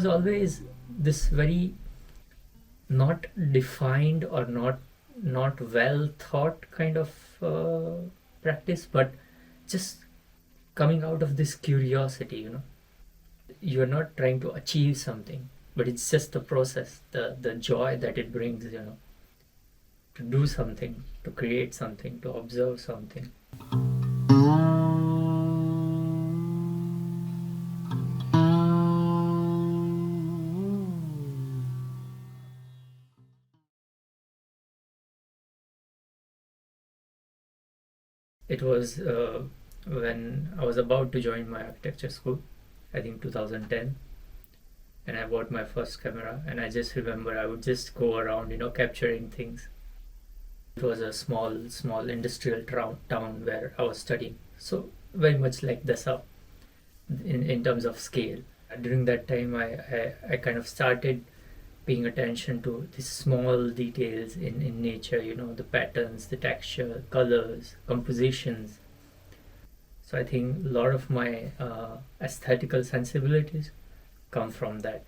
was always this very not defined or not well thought kind of practice, but just coming out of this curiosity. You're not trying to achieve something, but it's just the process, the joy that it brings, to do something, to create something, to observe something. It was when I was about to join my architecture school, I think 2010, and I bought my first camera, and I just remember I would just go around, capturing things. It was a small industrial town where I was studying, so very much like Dessau in terms of scale. During that time, I kind of started paying attention to these small details in nature, the patterns, the texture, colors, compositions. So I think a lot of my aesthetical sensibilities come from that.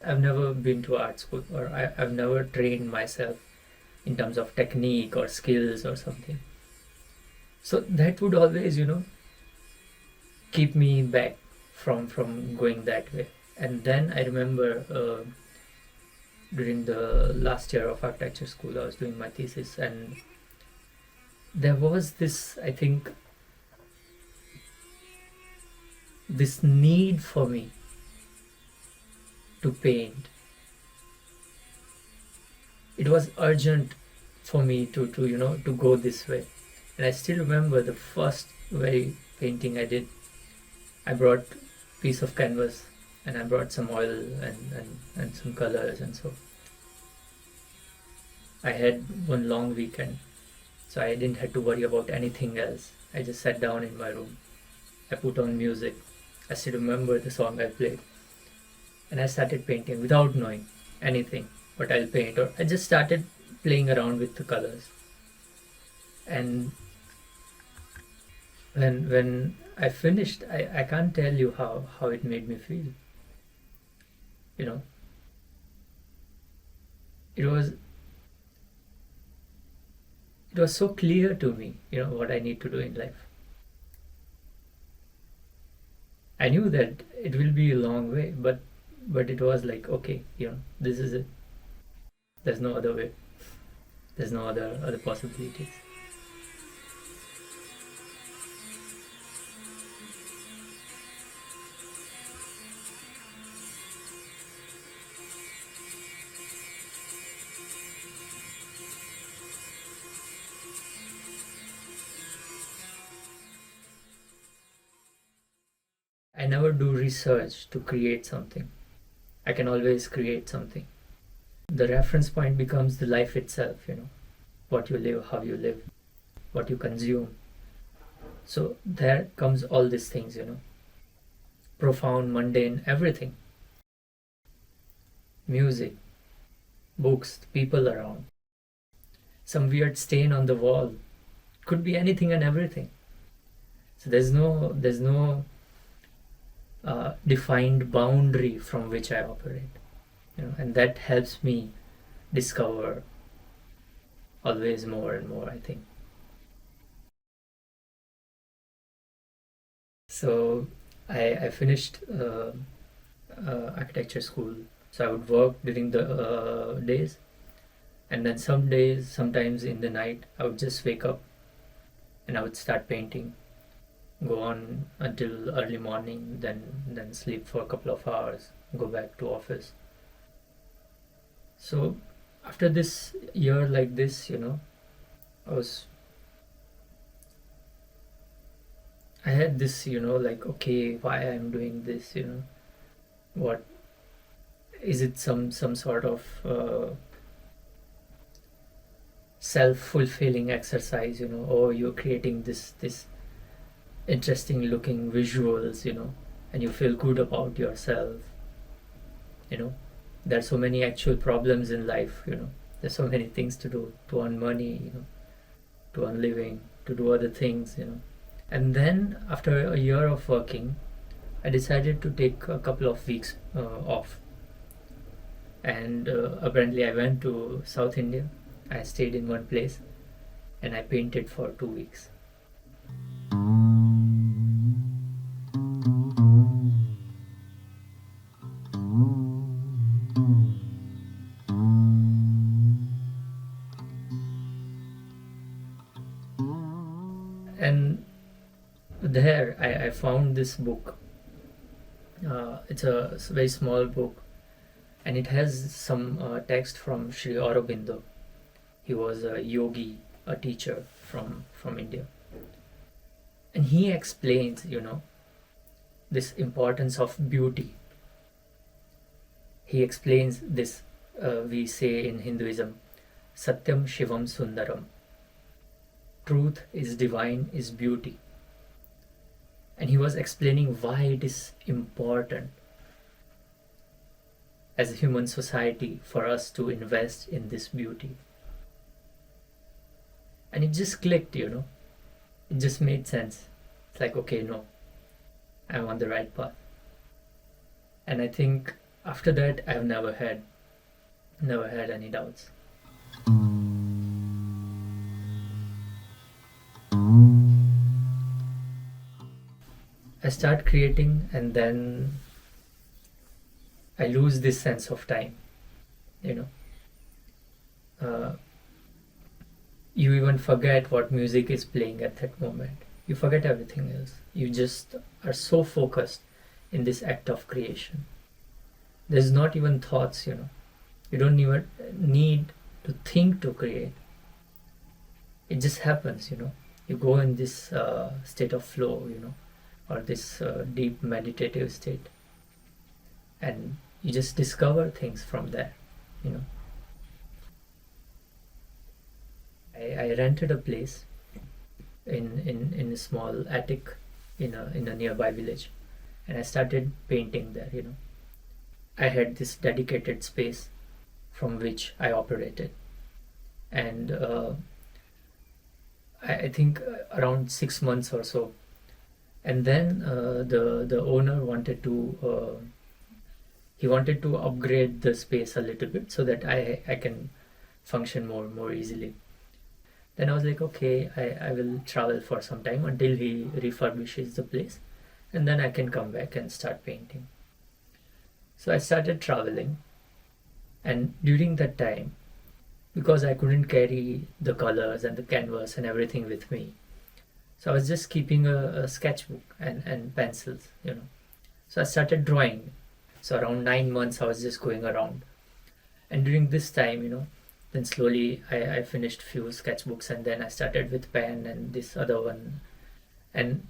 I've never been to art school, or I've never trained myself in terms of technique or skills or something. So that would always, keep me back from going that way. And then I remember during the last year of architecture school, I was doing my thesis, and there was this, I think, this need for me to paint. It was urgent for me to go this way. And I still remember the first very painting I did. I brought a piece of canvas, and I brought some oil and some colors, and so I had one long weekend, so I didn't have to worry about anything else. I just sat down in my room. I put on music. I still remember the song I played, and I started painting without knowing anything what I'll paint, or I just started playing around with the colors. And when I finished, I can't tell you how it made me feel. It was so clear to me, what I need to do in life. I knew that it will be a long way, but it was like, okay, this is it. There's no other way. There's no other possibilities. I never do research to create something. I can always create something. The reference point becomes the life itself, what you live, how you live, what you consume. So there comes all these things, profound, mundane, everything. Music, books, people around, some weird stain on the wall. Could be anything and everything. So there's no defined boundary from which I operate, and that helps me discover always more and more, I think. So I finished architecture school, so I would work during the days, and then some days, sometimes in the night, I would just wake up and I would start painting, go on until early morning, then sleep for a couple of hours, go back to office. So after this year like this, I had this, like, okay, why I'm doing this, what is it, some sort of self-fulfilling exercise, or you're creating this interesting looking visuals, and you feel good about yourself. There are so many actual problems in life, there's so many things to do, to earn money, to earn living, to do other things, and then after a year of working, I decided to take a couple of weeks off, and apparently I went to South India. I stayed in one place and I painted for 2 weeks. And there I found this book. It's a very small book, and it has some text from Sri Aurobindo. He was a yogi, a teacher from India. And he explains, this importance of beauty. He explains this, we say in Hinduism, Satyam Shivam Sundaram. Truth is divine, is beauty. And he was explaining why it is important as a human society for us to invest in this beauty. And it just clicked, it just made sense. It's like, okay, no, I'm on the right path. And I think after that I've never had any doubts. I start creating, and then I lose this sense of time. You even forget what music is playing at that moment. You forget everything else. You just are so focused in this act of creation. There's not even thoughts, You don't even need to think to create. It just happens, You go in this state of flow, or this deep meditative state, and you just discover things from there. I rented a place in a small attic in a nearby village, and I started painting there. I had this dedicated space from which I operated, and I think around 6 months or so. And then the owner wanted to upgrade the space a little bit so that I can function more easily. Then I was like, okay, I will travel for some time until he refurbishes the place, and then I can come back and start painting. So I started traveling, and during that time, because I couldn't carry the colors and the canvas and everything with me, so I was just keeping a sketchbook and pencils, So I started drawing. So around 9 months I was just going around. And during this time, then slowly I finished few sketchbooks, and then I started with pen and this other one. And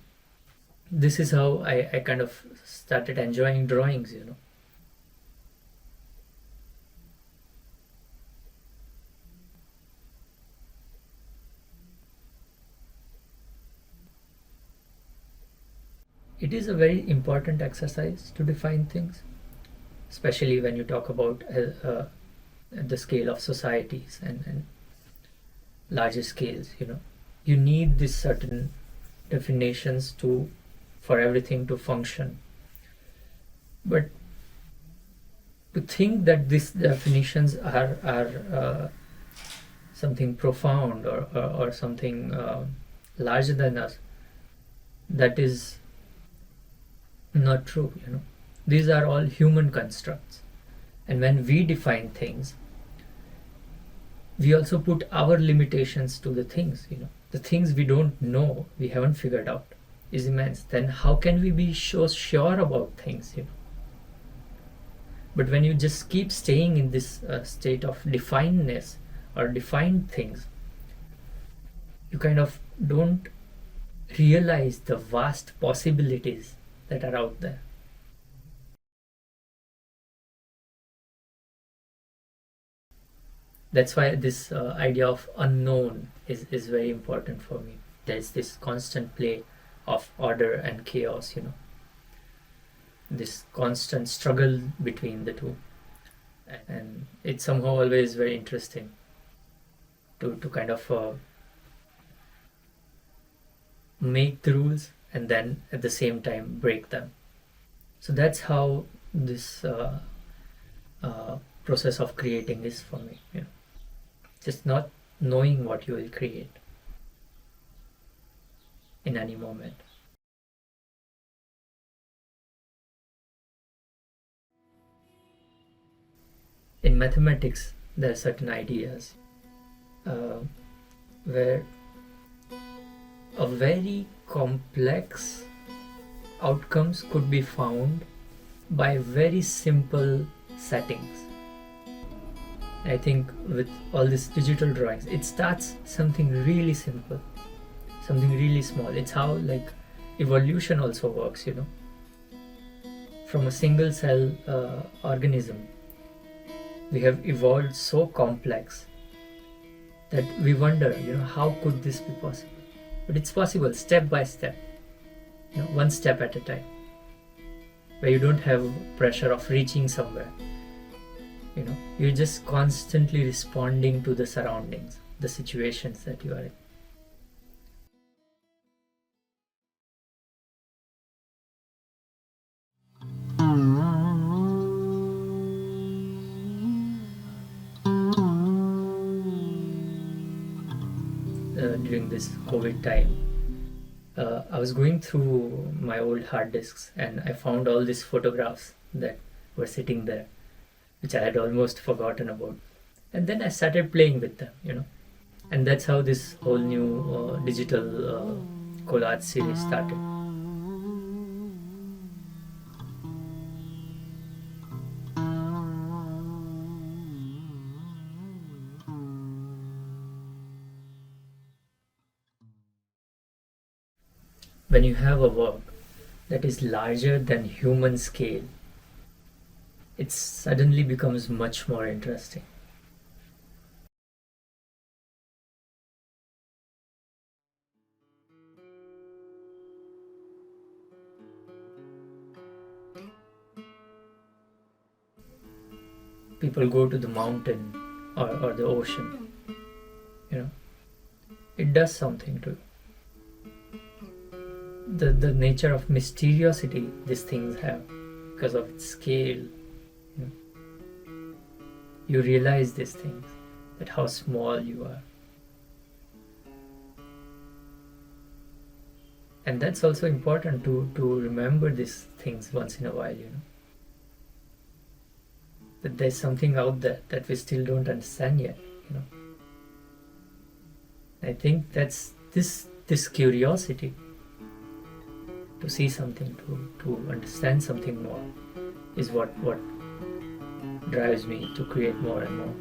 this is how I kind of started enjoying drawings, It is a very important exercise to define things, especially when you talk about the scale of societies and larger scales. You need these certain definitions for everything to function. But to think that these definitions are something profound or something larger than us, that is not true. These are all human constructs, and when we define things, we also put our limitations to the things. The things we don't know, we haven't figured out, is immense. Then how can we be so sure about things? But when you just keep staying in this state of definedness or defined things, you kind of don't realize the vast possibilities that are out there. That's why this idea of unknown is very important for me. There's this constant play of order and chaos, this constant struggle between the two. And it's somehow always very interesting to kind of make the rules and then at the same time break them. So that's how this process of creating is for me. Just not knowing what you will create in any moment. In mathematics, there are certain ideas where a very complex outcomes could be found by very simple settings. I think with all these digital drawings, it starts something really simple, something really small. It's how like evolution also works, From a single cell organism, we have evolved so complex that we wonder, how could this be possible? But it's possible step by step, one step at a time, where you don't have pressure of reaching somewhere. You're just constantly responding to the surroundings, the situations that you are in. During this COVID time, I was going through my old hard disks and I found all these photographs that were sitting there, which I had almost forgotten about. And then I started playing with them, And that's how this whole new digital collage series started. When you have a work that is larger than human scale, it suddenly becomes much more interesting. People go to the mountain or the ocean, it does something to you. The nature of mysteriosity these things have because of its scale. You realize these things, that how small you are. And that's also important to remember these things once in a while, That there's something out there that we still don't understand yet, I think that's this curiosity to see something, to understand something more, is what drives me to create more and more.